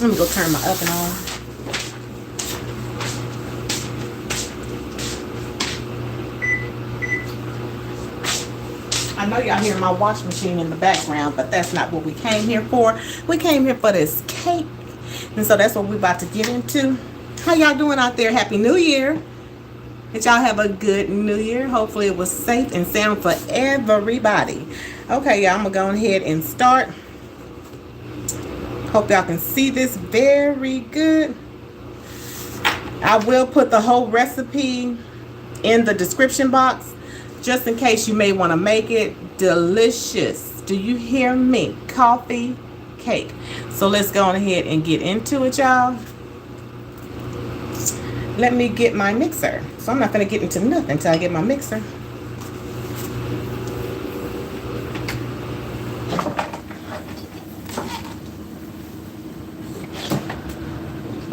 Let me go turn my oven on. I know y'all hear my wash machine in the background, but that's not what we came here for. We came here for this cake. And so that's what we're about to get into. How y'all doing out there? Happy New Year. Did y'all have a good New Year? Hopefully it was safe and sound for everybody. Okay, y'all, I'm going to go ahead and start. Hope y'all can see this very good. I will put the whole recipe in the description box, just in case you may want to make it. Delicious. Do you hear me? Coffee cake. So let's go on ahead and get into it, y'all. Let me get my mixer. So I'm not going to get into nothing until I get my mixer.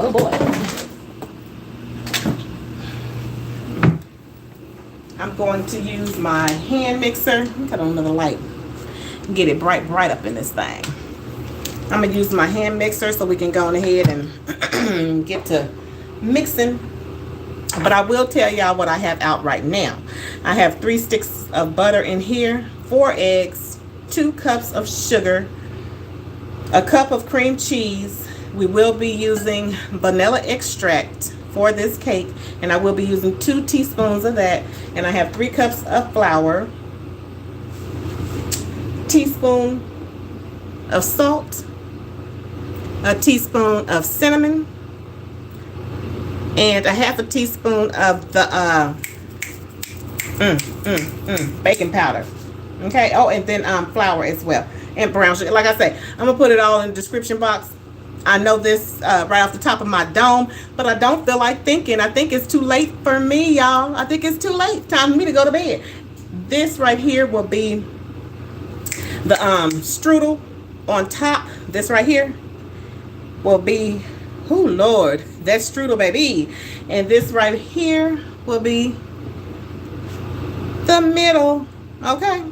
Oh boy. I'm going to use my hand mixer. Got on another light. Get it bright up in this thing. I'm going to use my hand mixer so we can go on ahead and get to mixing. But I will tell y'all what I have out right now. I have 3 sticks of butter in here, 4 eggs, 2 cups of sugar, a cup of cream cheese. We will be using vanilla extract for this cake, and I will be using 2 teaspoons of that. And I have 3 cups of flour, teaspoon of salt, a teaspoon of cinnamon, and a half a teaspoon of the baking powder. Okay. Oh, and then flour as well, and brown sugar. Like I say, I'm gonna put it all in the description box. I know this right off the top of my dome, but I don't feel like thinking. I think it's too late for me, y'all. I think it's too late. Time for me to go to bed. This right here will be the strudel on top. This right here will be, oh Lord, that's strudel, baby. And this right here will be the middle. Okay,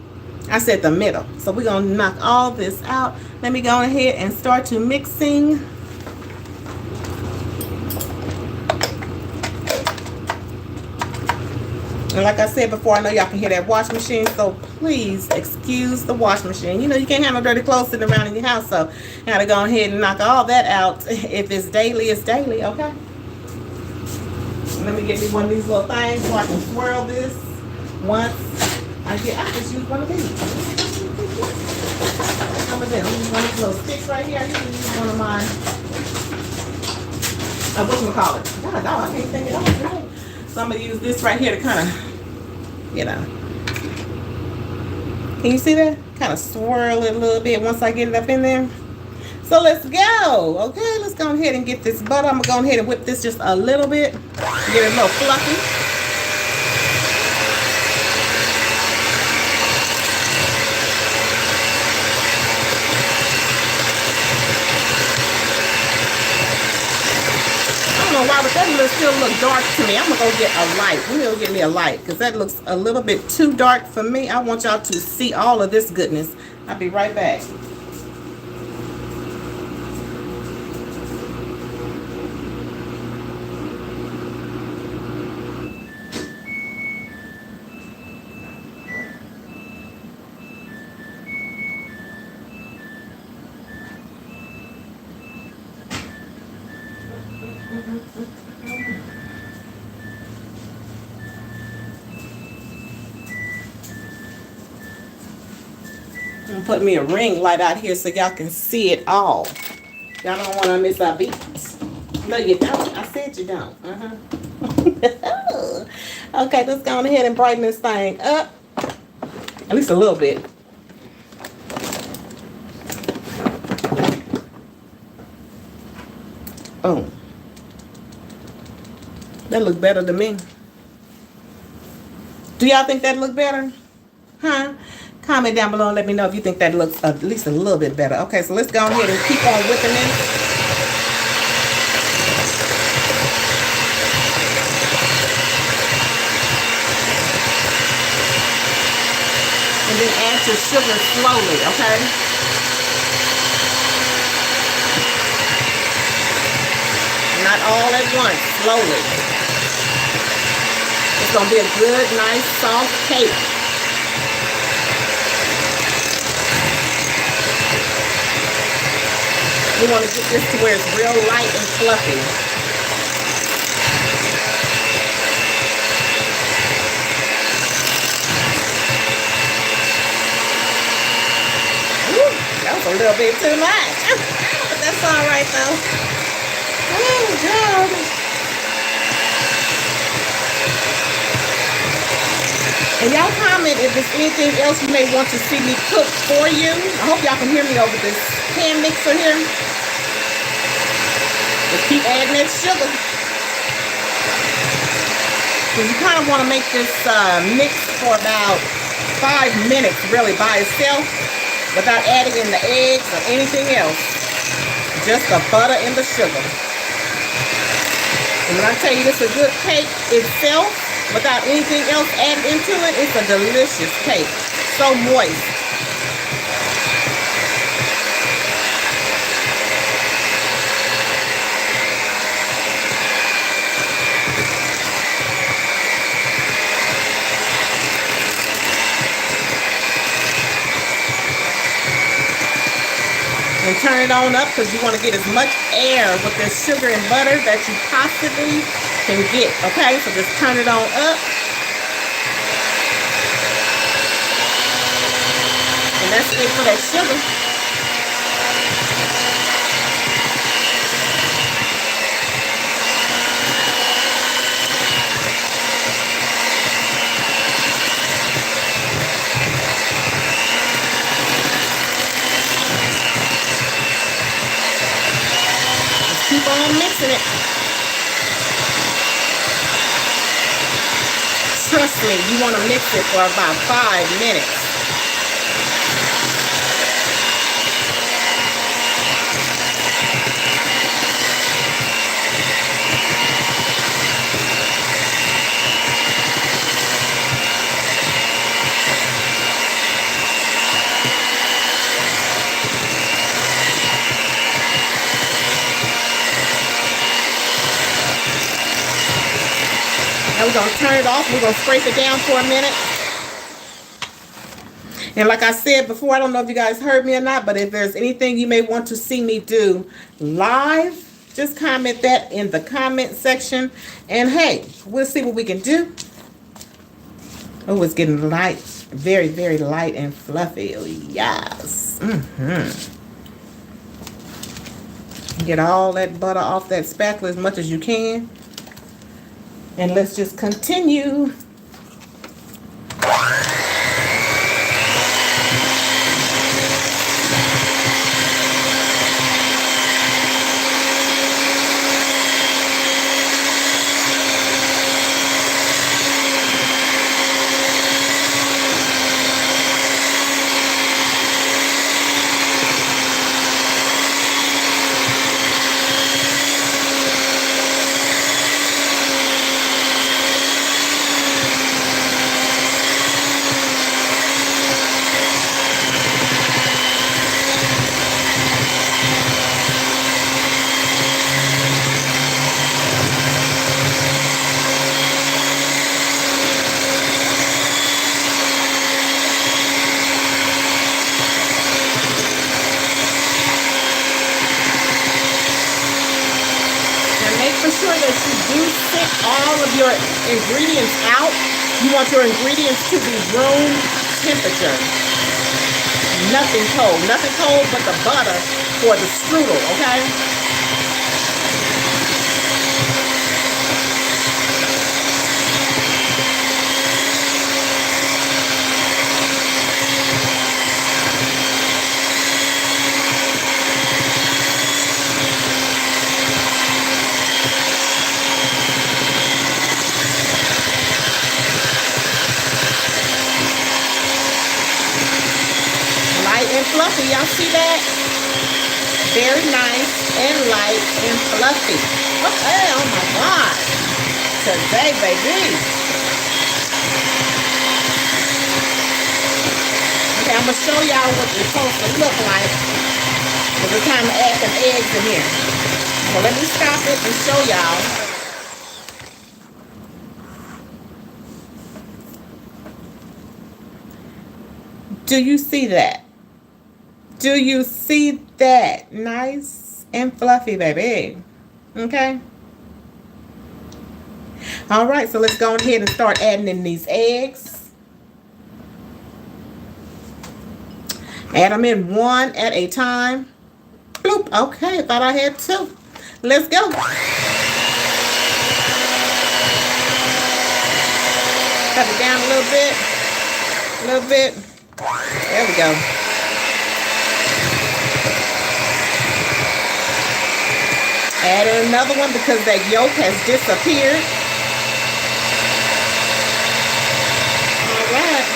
I said the middle. So we're gonna knock all this out. Let me go ahead and start to mixing. And like I said before, I know y'all can hear that wash machine, so please excuse the wash machine. You know, you can't have no dirty clothes sitting around in your house, so I gotta go ahead and knock all that out. If it's daily, it's daily, okay? Let me get me one of these little things so I can swirl this once I just use one of these. How about that? I'm use one of these little sticks right here. I usually use one of mine. Whatchamacallit? God, no, I can't think it off. So I'm going to use this right here to kind of, you know. Can you see that? Kind of swirl it a little bit once I get it up in there. So let's go. Okay, let's go ahead and get this butter. I'm going to go ahead and whip this just a little bit. Get it a little fluffy. Why, but that still look dark to me. I'm gonna go get a light. Let me go get me a light because that looks a little bit too dark for me. I want y'all to see all of this goodness. I'll be right back. I'm putting me a ring light out here so y'all can see it all. Y'all don't want to miss our beats. No, you don't. I said you don't. Okay, let's go on ahead and brighten this thing up. At least a little bit. Oh. That look better to me. Do y'all think that look better? Huh? Comment down below and let me know if you think that looks at least a little bit better. Okay, so let's go ahead and keep on whipping this. And then add your sugar slowly, okay? all at once, slowly. It's gonna be a good, nice, soft cake. We want to get this to where it's real light and fluffy. Woo, that was a little bit too much. But that's all right though. Oh God. And y'all comment if there's anything else you may want to see me cook for you. I hope y'all can hear me over this hand mixer here. Just keep adding that sugar. So you kind of want to make this mix for about 5 minutes really by itself without adding in the eggs or anything else. Just the butter and the sugar. And when I tell you this is a good cake itself, without anything else added into it, it's a delicious cake. So moist. And turn it on up because you want to get as much air with this sugar and butter that you possibly can get. Okay, so just turn it on up. And that's it for that sugar. Keep on mixing it. Trust me, you want to mix it for about 5 minutes. Now we're going to turn it off. We're going to scrape it down for a minute. And like I said before, I don't know if you guys heard me or not, but if there's anything you may want to see me do live, just comment that in the comment section. And hey, we'll see what we can do. Oh, it's getting light. Very, very light and fluffy. Oh, yes. Get all that butter off that spatula as much as you can. And let's just continue. Sure that you do set all of your ingredients out. You want your ingredients to be room temperature. Nothing cold but the butter for the strudel, okay? Fluffy, y'all see that? Very nice and light and fluffy. Okay, oh my God. Today, baby. Okay, I'm gonna show y'all what it's supposed to look like. It's time to add some eggs in here. So let me stop it and show y'all. Do you see that? Do you see that? Nice and fluffy, baby. Okay. All right, so let's go ahead and start adding in these eggs. Add them in one at a time. Bloop. Okay, thought I had two. Let's go. Cut it down a little bit. A little bit. There we go. Add in another one because that yolk has disappeared. All right.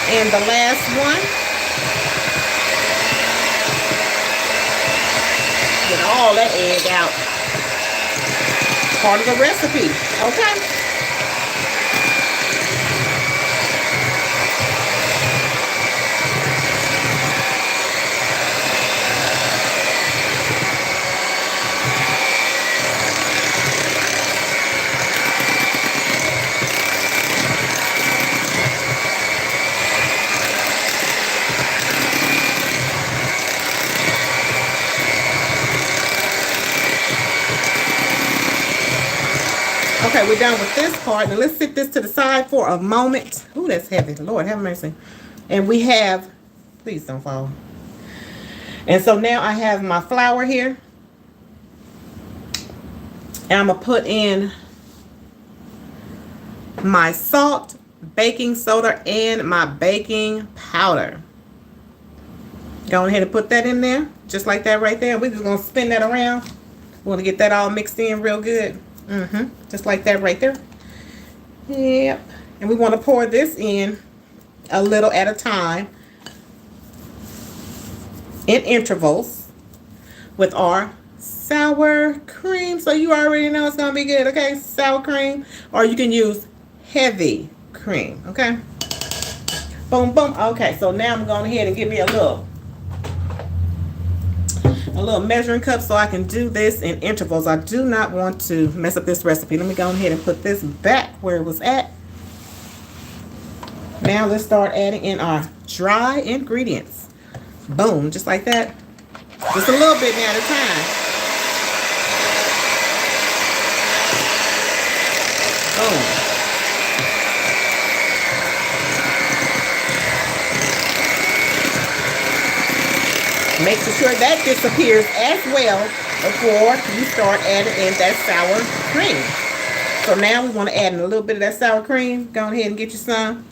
And the last one. Get all that egg out. Part of the recipe. Okay. Okay, we're done with this part. Now let's sit this to the side for a moment. Ooh, that's heavy. Lord have mercy. And we have, please don't fall. And so now I have my flour here. And I'm going to put in my salt, baking soda, and my baking powder. Go ahead and put that in there. Just like that right there. We're just going to spin that around. We want to get that all mixed in real good. Just like that right there. Yep. And we want to pour this in a little at a time in intervals with our sour cream. So you already know it's going to be good, okay? Sour cream. Or you can use heavy cream, okay? Boom, boom. Okay, so now I'm going ahead and give me a little measuring cup so I can do this in intervals. I do not want to mess up this recipe. Let me go ahead and put this back where it was at. Now let's start adding in our dry ingredients. Boom, just like that. Just a little bit now at a time. Boom. Making sure that disappears as well before you start adding in that sour cream. So now we want to add in a little bit of that sour cream. Go ahead and get you some.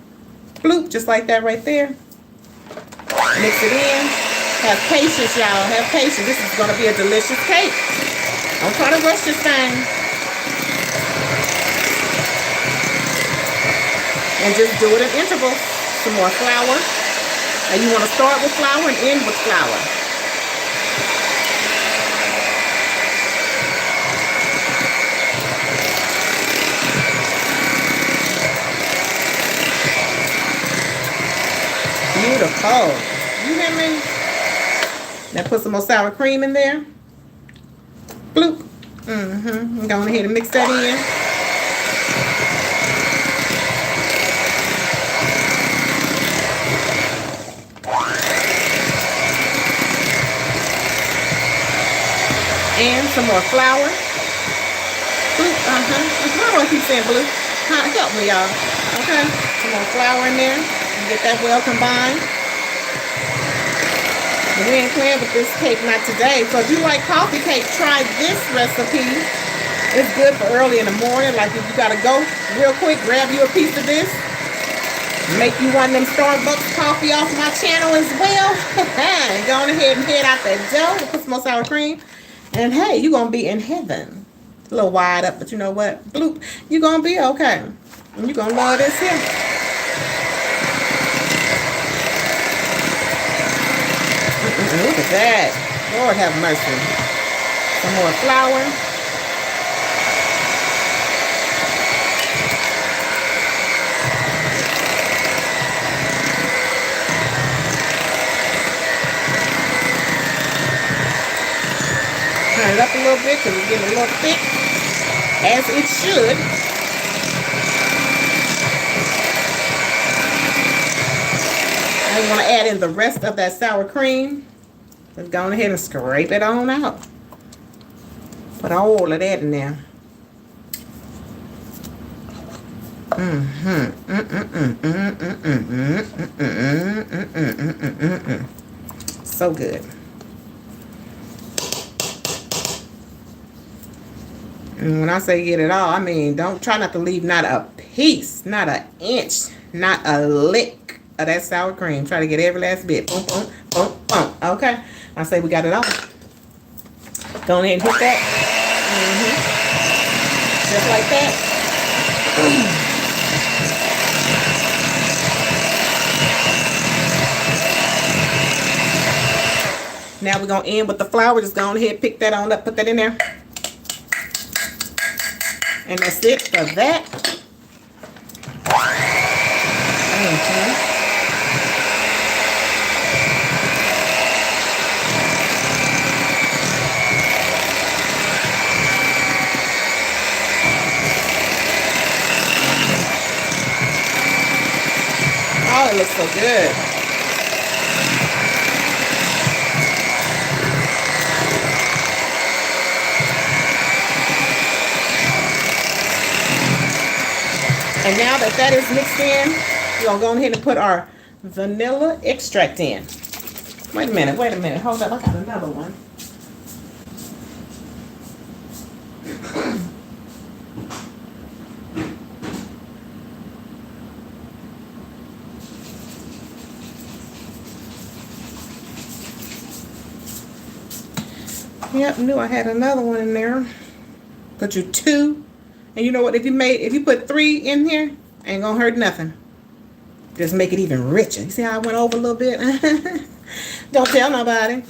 Bloop, just like that right there. Mix it in. Have patience, y'all. Have patience. This is going to be a delicious cake. Don't try to rush this thing. And just do it in intervals. Some more flour. And you want to start with flour and end with flour. Beautiful. You hear me? Now put some more sour cream in there. Bloop. I'm going ahead and mix that in. And some more flour. Blue, why do I keep saying blue? Help me, y'all. Okay. Some more flour in there. And get that well combined. And we ain't playing with this cake, not today. So if you like coffee cake, try this recipe. It's good for early in the morning. Like if you gotta go real quick, grab you a piece of this. Make you one of them Starbucks coffee off my channel as well. Go on ahead and head out that dough and put some more sour cream. And hey, you're going to be in heaven. A little wide up, but you know what? Bloop. You're going to be okay. And you're going to love this here. Look at that. Lord have mercy. Some more flour. Turn it up a little bit because it's getting a little thick, as it should. And we want to add in the rest of that sour cream. Let's go ahead and scrape it on out. Put all of that in there. So good. And when I say get it all, I mean don't try not to leave not a piece, not an inch, not a lick of that sour cream. Try to get every last bit. Boom, boom, boom, boom. Okay. I say we got it all. Go ahead and hit that. Just like that. Now we're going to end with the flour. Just go ahead, pick that on up, put that in there. And that's it for that. Oh, it looks so good. And now that that is mixed in, we're going to go ahead and put our vanilla extract in. Wait a minute. Hold up. I got another one. Yep, knew I had another one in there. Put you 2. And you know what? If you put 3 in here, ain't gonna hurt nothing. Just make it even richer. You see how I went over a little bit? Don't tell nobody.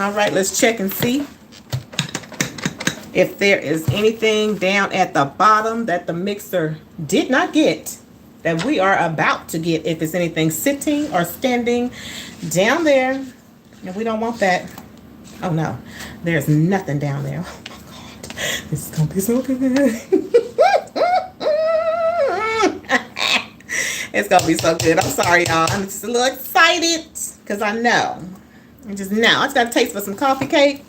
All right, let's check and see if there is anything down at the bottom that the mixer did not get that we are about to get. If it's anything sitting or standing down there, and we don't want that. Oh no, there's nothing down there. Oh my God, this is gonna be so good. It's gonna be so good. I'm sorry, y'all. I'm just a little excited because I know. I just got a taste for some coffee cake.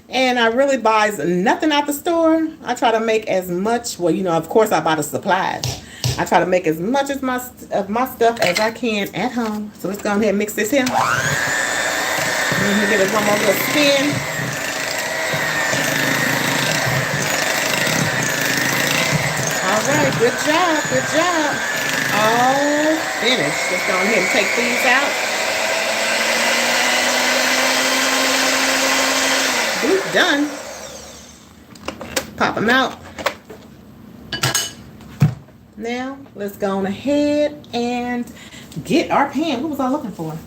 And I really buys nothing out the store. I try to make as much, well, you know, of course I buy the supplies. I try to make as much of my stuff as I can at home. So let's go ahead and mix this here. Give it one more little spin. All right, good job, good job. All finished. Let's go ahead and take these out. Done. Pop them out. Now let's go on ahead and get our pan. What was I looking for?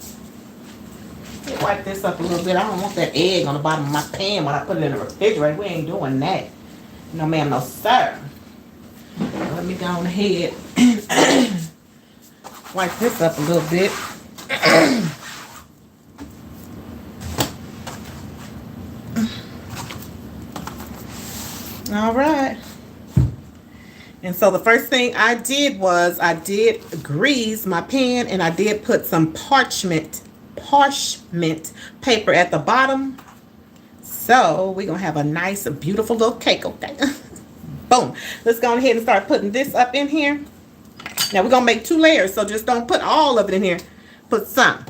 Let me wipe this up a little bit. I don't want that egg on the bottom of my pan when I put it in the refrigerator. We ain't doing that. No ma'am, no sir. Let me go on ahead and wipe this up a little bit. All right. And so the first thing I did was I did grease my pan, and I did put some parchment paper at the bottom. So we're going to have a nice, beautiful little cake, okay? Boom. Let's go ahead and start putting this up in here. Now we're going to make 2 layers, so just don't put all of it in here. Put some.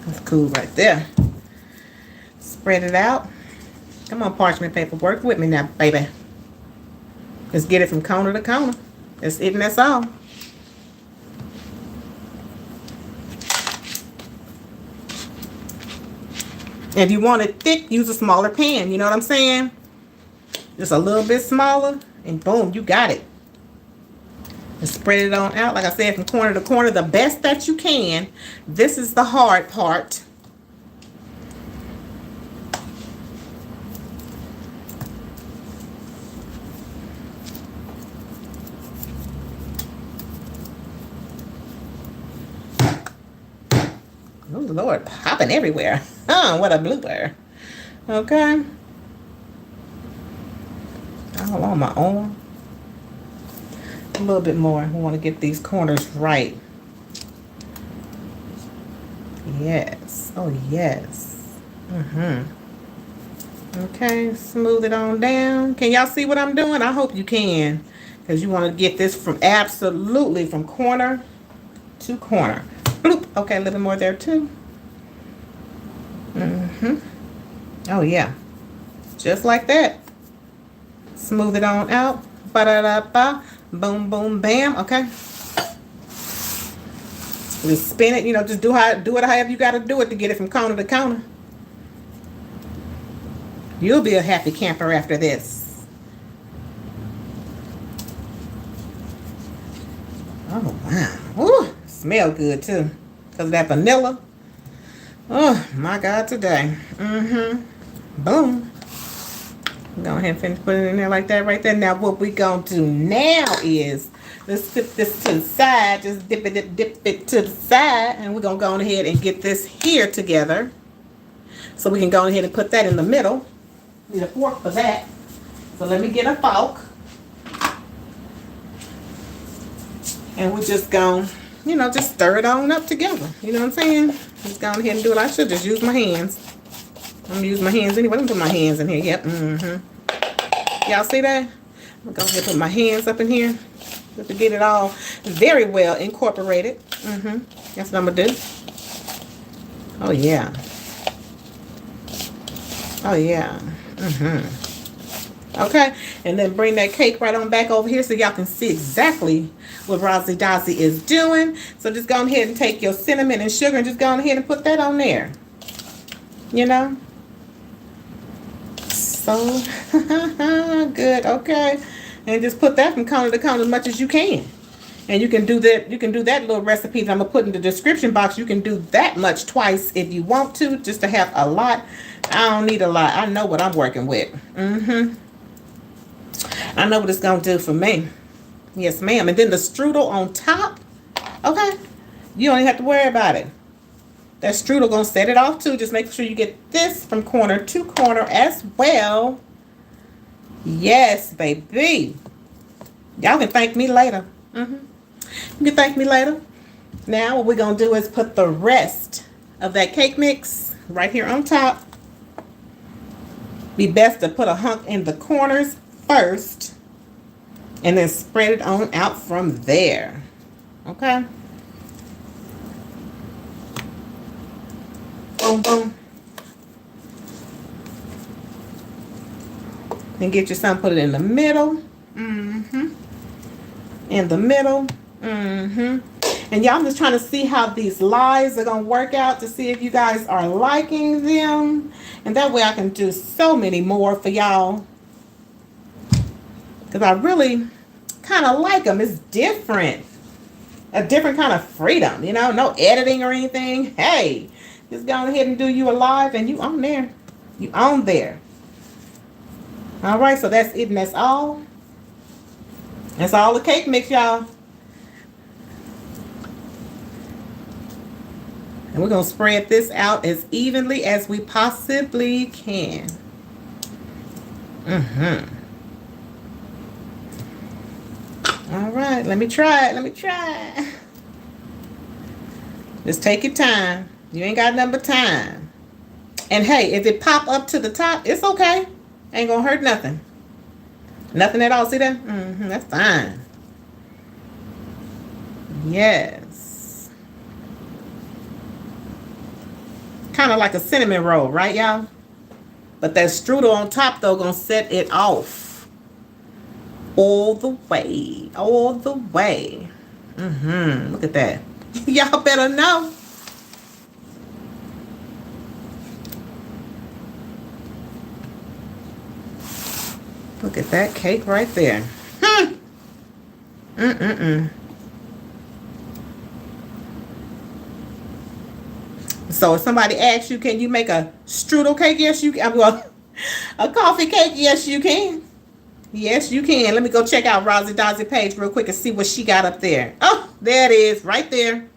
That's cool right there. Spread it out. Come on, parchment paper. Work with me now, baby. Let's get it from corner to corner. That's it and that's all. If you want it thick, use a smaller pan. You know what I'm saying? Just a little bit smaller, and boom, you got it. And spread it on out, like I said, from corner to corner, the best that you can. This is the hard part. Oh, Lord, popping everywhere. Oh, what a blooper. Okay. All on my arm. A little bit more. We want to get these corners right. Yes. Oh, yes. Okay, smooth it on down. Can y'all see what I'm doing? I hope you can. Because you want to get this from absolutely from corner to corner. Bloop. Okay, a little more there too. Oh, yeah. Just like that. Smooth it on out. Ba-da-da-ba. Boom, boom, bam. Okay. Just spin it. You know, just do it however you got to do it to get it from corner to corner. You'll be a happy camper after this. Oh, wow. Ooh, smell good, too. Because of that vanilla. Oh, my God, today. Boom. Go ahead and finish putting it in there like that right there. Now, what we going to do now is, let's dip this to the side. Just dip it to the side. And we're going to go on ahead and get this here together. So we can go ahead and put that in the middle. Need a fork for that. So let me get a fork. And we're just going to, you know, just stir it on up together. You know what I'm saying? Just go ahead and do it. I should just use my hands. I'm going to use my hands anyway. I'm going to put my hands in here. Yep. Y'all see that? I'm going to go ahead and put my hands up in here. Just to get it all very well incorporated. That's what I'm going to do. Oh, yeah. Oh, yeah. Okay. And then bring that cake right on back over here so y'all can see exactly what DOZZY is doing. So just go ahead and take your cinnamon and sugar and just go ahead and put that on there. You know? So good. Okay. And just put that from corner to corner as much as you can. And you can do that. You can do that little recipe that I'm going to put in the description box. You can do that much twice if you want to, just to have a lot. I don't need a lot. I know what I'm working with. I know what it's going to do for me. Yes, ma'am. And then the strudel on top. Okay. You don't even have to worry about it. That strudel going to set it off too. Just make sure you get this from corner to corner as well. Yes, baby. Y'all can thank me later. You can thank me later. Now what we're going to do is put the rest of that cake mix right here on top. Be best to put a hunk in the corners first. And then spread it on out from there. Okay. Boom, boom. Then get you some, put it in the middle. In the middle. And y'all, I'm just trying to see how these lies are going to work out to see if you guys are liking them. And that way I can do so many more for y'all. Because I really kind of like them. It's different. A different kind of freedom, you know. No editing or anything. Hey, just go ahead and do you a live and you on there. You on there. All right, so that's it and that's all. That's all the cake mix, y'all. And we're going to spread this out as evenly as we possibly can. All right, let me try it. Let me try it. Just take your time. You ain't got nothing but time. And hey, if it pop up to the top, it's okay. Ain't gonna hurt nothing. Nothing at all. See that? That's fine. Yes. Kind of like a cinnamon roll, right, y'all? But that strudel on top, though, gonna set it off all the way. All the way. Look at that. Y'all better know. Look at that cake right there. So if somebody asks you, can you make a strudel cake? Yes, you can. Well, a coffee cake? Yes, you can. Yes, you can. Let me go check out DOZZY'S page real quick and see what she got up there. Oh, there it is, right there.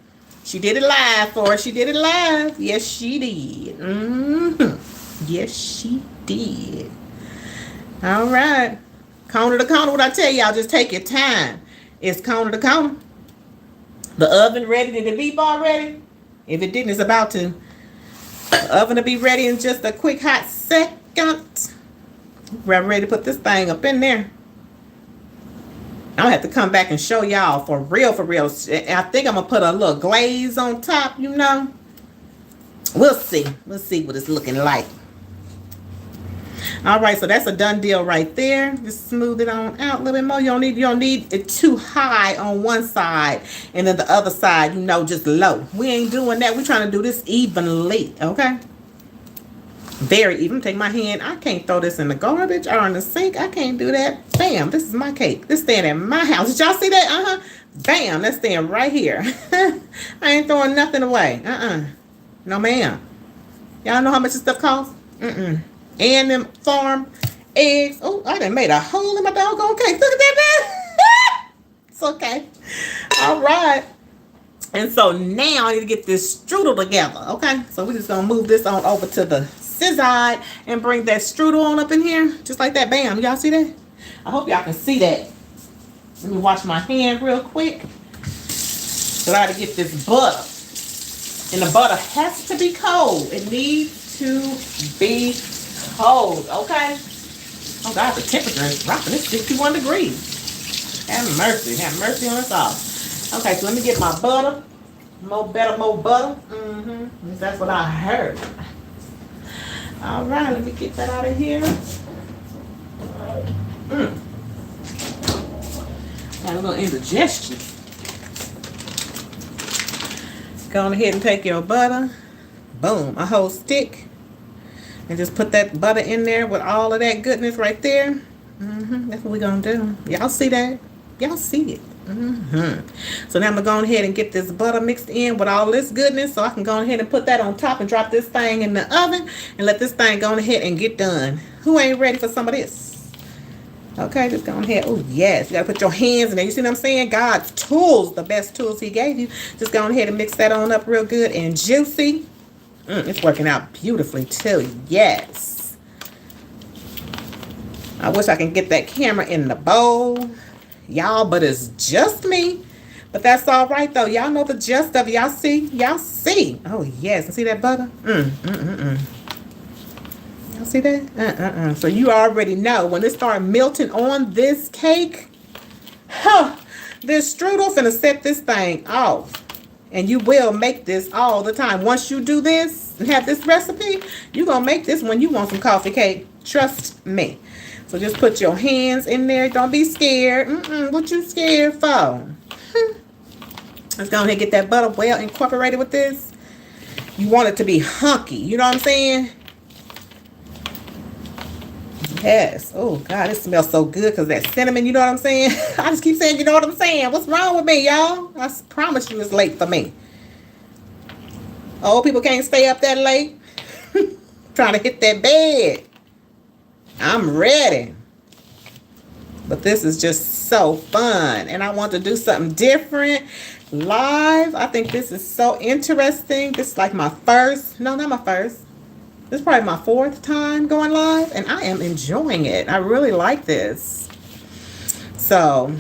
She did it live for us. She did it live. Yes, she did. Yes, she did. All right. Corner to corner. What I tell y'all, just take your time. It's corner to corner. The oven ready? Did the beef already? If it didn't, it's about to. The oven will be ready in just a quick hot second. We're ready to put this thing up in there. I'm gonna have to come back and show y'all for real, for real. I think I'm gonna put a little glaze on top, you know. We'll see. We'll see what it's looking like. All right, so that's a done deal right there. Just smooth it on out a little bit more. You don't need it too high on one side, and then the other side, you know, just low. We ain't doing that. We're trying to do this evenly, okay? Very even. Take my hand. I can't throw this in the garbage or in the sink. I can't do that. Bam, this is my cake. This staying in my house. Did y'all see that? Bam, that's staying right here. I ain't throwing nothing away. No, ma'am. Y'all know how much this stuff costs? And them farm eggs. Oh, I done made a hole in my doggone cake. Look at that, man. It's okay. All right. And so now I need to get this strudel together. Okay. So we're just going to move this on over to the side and bring that strudel on up in here. Just like that. Bam. Y'all see that? I hope y'all can see that. Let me wash my hand real quick. So I got to get this butter. And the butter has to be cold. It needs to be cold, okay? Oh God, the temperature is dropping. It's 61 degrees. Have mercy. Have mercy on us all. Okay, so let me get my butter. More butter. That's what I heard. All right, let me get that out of here. Got a little indigestion. Go on ahead and take your butter. Boom, a whole stick. And just put that butter in there with all of that goodness right there. That's what we're going to do. Y'all see that? Y'all see it. So now I'm going to go ahead and get this butter mixed in with all this goodness so I can go ahead and put that on top and drop this thing in the oven and let this thing go ahead and get done. Who ain't ready for some of this? Okay, just go ahead. Oh, yes. You got to put your hands in there. You see what I'm saying? God's tools, the best tools he gave you. Just go ahead and mix that on up real good and juicy. It's working out beautifully too. Yes. I wish I can get that camera in the bowl, y'all, but it's just me. But that's all right though. Y'all know the gist of it. Y'all see? Y'all see? Oh yes. And see that butter? Y'all see that? So you already know when it starts melting on this cake, this strudel finna set this thing off. And you will make this all the time. Once you do this and have this recipe, you're going to make this when you want some coffee cake. Trust me. So just put your hands in there. Don't be scared. What you scared for? Let's go ahead and get that butter well incorporated with this. You want it to be hunky. You know what I'm saying? Yes. Oh, God, it smells so good because that cinnamon, you know what I'm saying? I just keep saying, you know what I'm saying? What's wrong with me, y'all? I promise you it's late for me. Old people can't stay up that late. Trying to hit that bed. I'm ready. But this is just so fun. And I want to do something different live. I think this is so interesting. This is like my first. No, not my first. This is probably my 4th time going live, and I am enjoying it. I really like this. So, I'm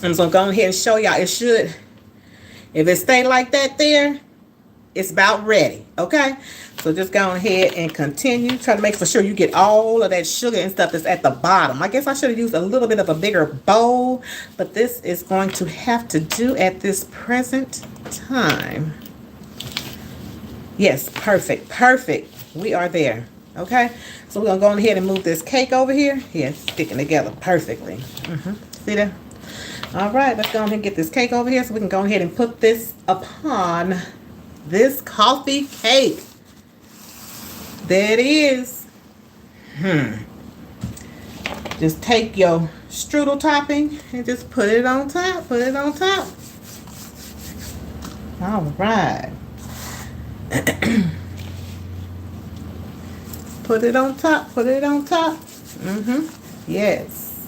just going to go ahead and show y'all. It should, if it stay like that there, it's about ready. Okay, so just go ahead and continue. Try to make for sure you get all of that sugar and stuff that's at the bottom. I guess I should have used a little bit of a bigger bowl, but this is going to have to do at this present time. Yes, perfect, perfect. We are there. Okay, so we're gonna go ahead and move this cake over here. Yeah, sticking together perfectly. See that? All right, let's go ahead and get this cake over here so we can go ahead and put this upon this coffee cake. There it is. Just take your strudel topping and just put it on top. Put it on top. All right. Put it on top. Put it on top. Yes.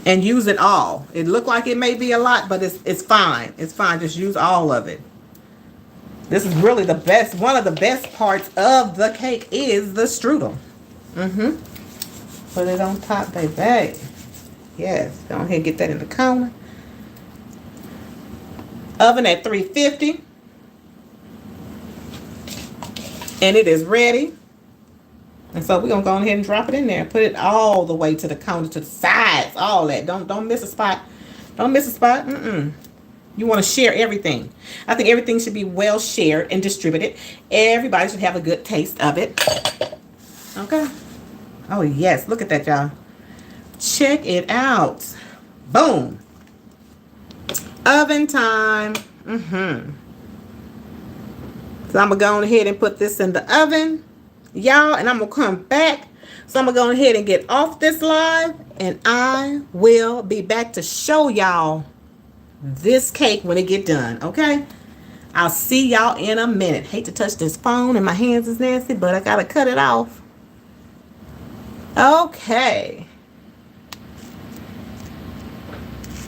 And use it all. It looked like it may be a lot, but it's fine. It's fine. Just use all of it. This is really the best. One of the best parts of the cake is the strudel. Put it on top, baby. Yes. Go ahead and get that in the corner. Oven at 350. And it is ready. And so we're gonna go ahead and drop it in there. Put it all the way to the counter, to the sides, all that. Don't miss a spot. Don't miss a spot. You want to share everything. I think everything should be well shared and distributed. Everybody should have a good taste of it. Okay. Oh yes, look at that, y'all. Check it out. Boom. Oven time. So I'm gonna go ahead and put this in the oven, y'all, and I'm gonna come back. So I'm gonna go ahead and get off this live, and I will be back to show y'all this cake when it get done. Okay, I'll see y'all in a minute. Hate to touch this phone and my hands is nasty, but I gotta cut it off. Okay,